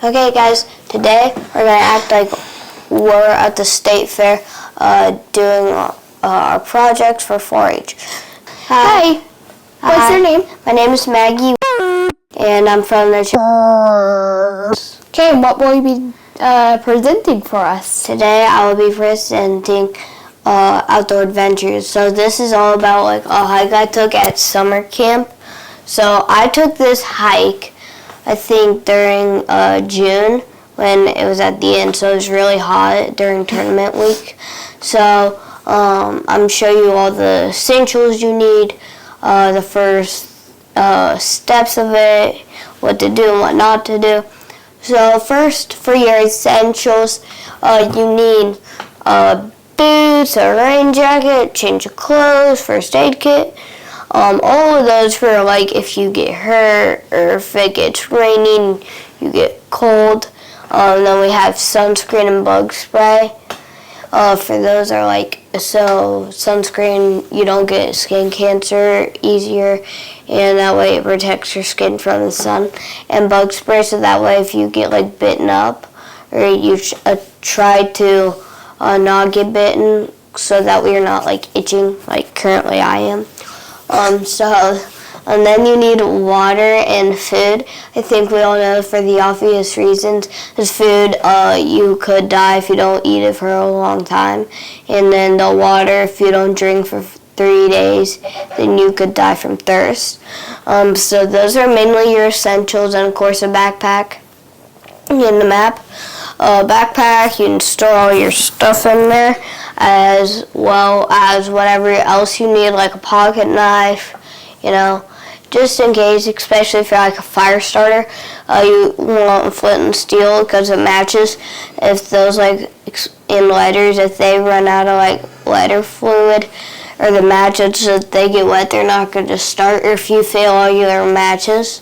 Okay guys, today we're going to act like we're at the state fair doing our projects for 4-H. Hi. What's your name? My name is Maggie and I'm from the Okay, what will you be presenting for us? Today I will be presenting outdoor adventures. So this is all about like a hike I took at summer camp. So I took this hike I think during June when it was at the end, so it was really hot during tournament week. So I'm showing you all the essentials you need, the first steps of it, what to do and what not to do. So first, for your essentials, you need boots, a rain jacket, change of clothes, first aid kit. All of those for like if you get hurt or if it gets raining, you get cold. Then we have sunscreen and bug spray. For those are like, so sunscreen, you don't get skin cancer easier, and that way it protects your skin from the sun. And bug spray, so that way if you get like bitten up or you try to not get bitten, so that way you're not like itching like currently I am. And then you need water and food. I think we all know for the obvious reasons. Because food, you could die if you don't eat it for a long time. And then the water, if you don't drink for 3 days, then you could die from thirst. So those are mainly your essentials, and of course a backpack and the map. Backpack, you can store all your stuff in there, as well as whatever else you need, like a pocket knife, you know, just in case, especially if you're like a fire starter. You want flint and steel because of matches. If those like in lighters, if they run out of like lighter fluid or the matches, if they get wet, they're not going to start. Or if you fail all your matches,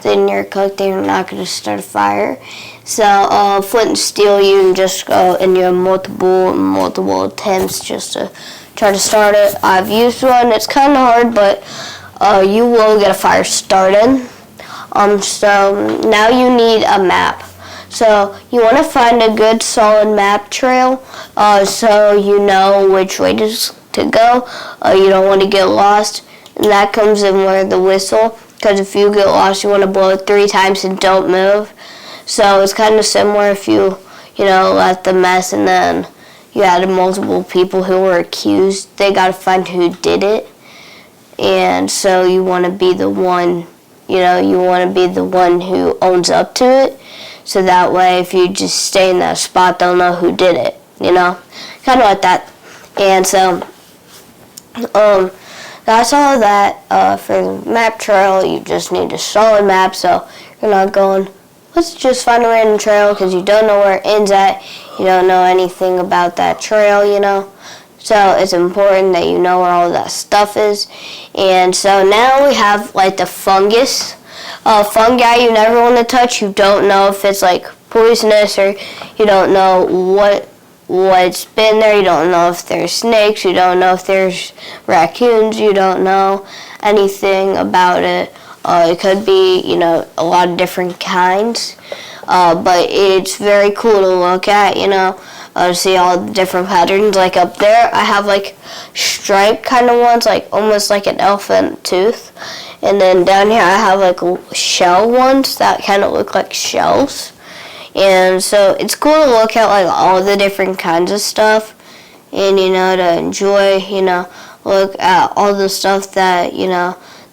then you're cooked, they're not going to start a fire. So flint and steel, you can just go and you have multiple attempts just to try to start it. I've used one. It's kind of hard, but you will get a fire started. So now you need a map. So you want to find a good solid map trail so you know which way to go. You don't want to get lost, and that comes in where the whistle, because if you get lost, you want to blow it 3 times and don't move. So it's kind of similar if you left the mess and then you had multiple people who were accused. They got to find who did it. And so you want to be the one, you want to be the one who owns up to it. So that way if you just stay in that spot, they'll know who did it, kind of like that. And so that's all of that for the map trail. You just need a solid map, so you're not going, let's just find a random trail, because you don't know where it ends at. You don't know anything about that trail, So it's important that you know where all that stuff is. And so now we have like the fungus. Fungi you never want to touch. You don't know if it's like poisonous, or you don't know what's been there. You don't know if there's snakes. You don't know if there's raccoons. You don't know anything about it. It could be, a lot of different kinds, but it's very cool to look at, to see all the different patterns. Like up there, I have like striped kind of ones, like almost like an elephant tooth. And then down here, I have like shell ones that kind of look like shells. And so it's cool to look at like all the different kinds of stuff, and to enjoy, look at all the stuff that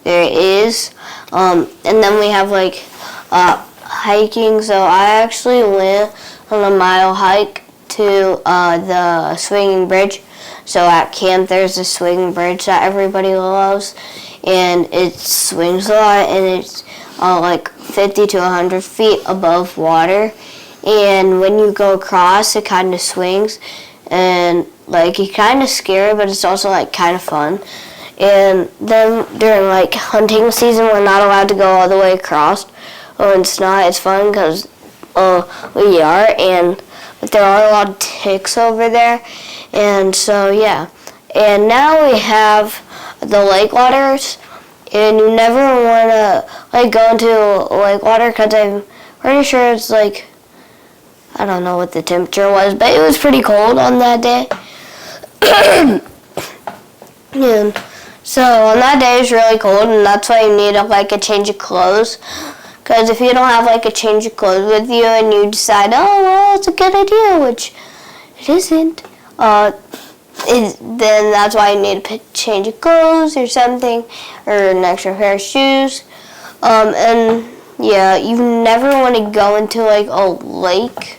there is. And then we have like hiking. So I actually went on a mile hike to the swinging bridge. So at camp there's a swinging bridge that everybody loves, and it swings a lot, and it's like 50 to 100 feet above water. And when you go across, it kind of swings, and like it's kind of scary, but it's also like kind of fun. And then during like hunting season, we're not allowed to go all the way across. It's not. It's fun because we are, but there are a lot of ticks over there. And so yeah. And now we have the lake waters, and you never want to like go into lake water, because I'm pretty sure it's like I don't know what the temperature was, but it was pretty cold on that day. And so on that day it's really cold, and that's why you need like a change of clothes. Because if you don't have like a change of clothes with you, and you decide, oh well, it's a good idea, which it isn't, then that's why you need a change of clothes or something, or an extra pair of shoes. And yeah, you never want to go into like a lake.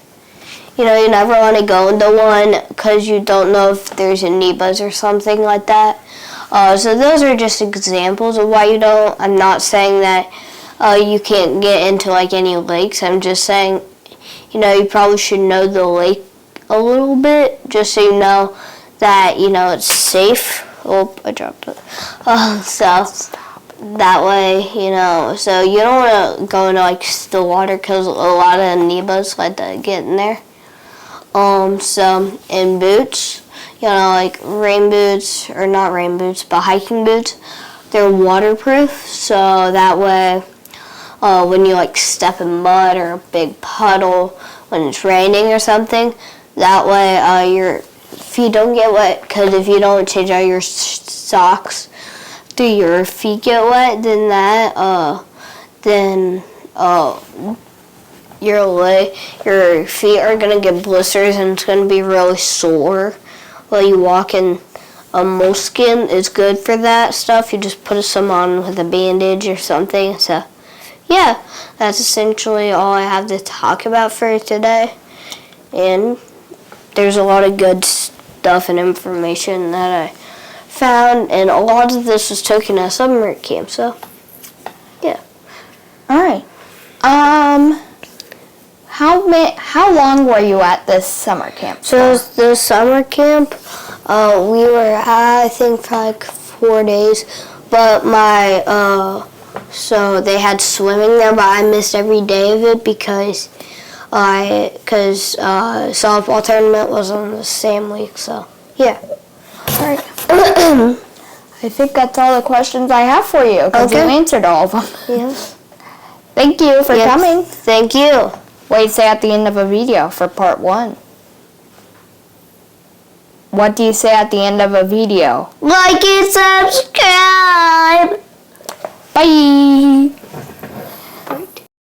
You know, you never want to go into one because you don't know if there's amoebas or something like that. So those are just examples of why you don't. I'm not saying that you can't get into like any lakes. I'm just saying, you know, you probably should know the lake a little bit just so you know that, you know, it's safe. Oh, I dropped it. So that way, you know, so you don't want to go into like still water because a lot of amoebas like to get in there. So in boots, you know, like rain boots, or not rain boots, but hiking boots, they're waterproof, so that way when you like step in mud or a big puddle when it's raining or something, that way your feet don't get wet, because if you don't change out your socks, do your feet get wet, then your feet are gonna get blisters, and it's gonna be really sore while you walk. In moleskin is good for that stuff. You just put some on with a bandage or something. So yeah, that's essentially all I have to talk about for today. And there's a lot of good stuff and information that I found, and a lot of this was taken at summer camp. So yeah. All right. How long were you at this summer camp? So the summer camp, we were at, I think, for like 4 days. But so they had swimming there, but I missed every day of it because softball tournament was on the same week. So yeah. All right. I think that's all the questions I have for you, because you answered all of them. Yes. Thank you for coming. Thank you. What do you say at the end of a video for part 1? What do you say at the end of a video? Like and subscribe. Bye.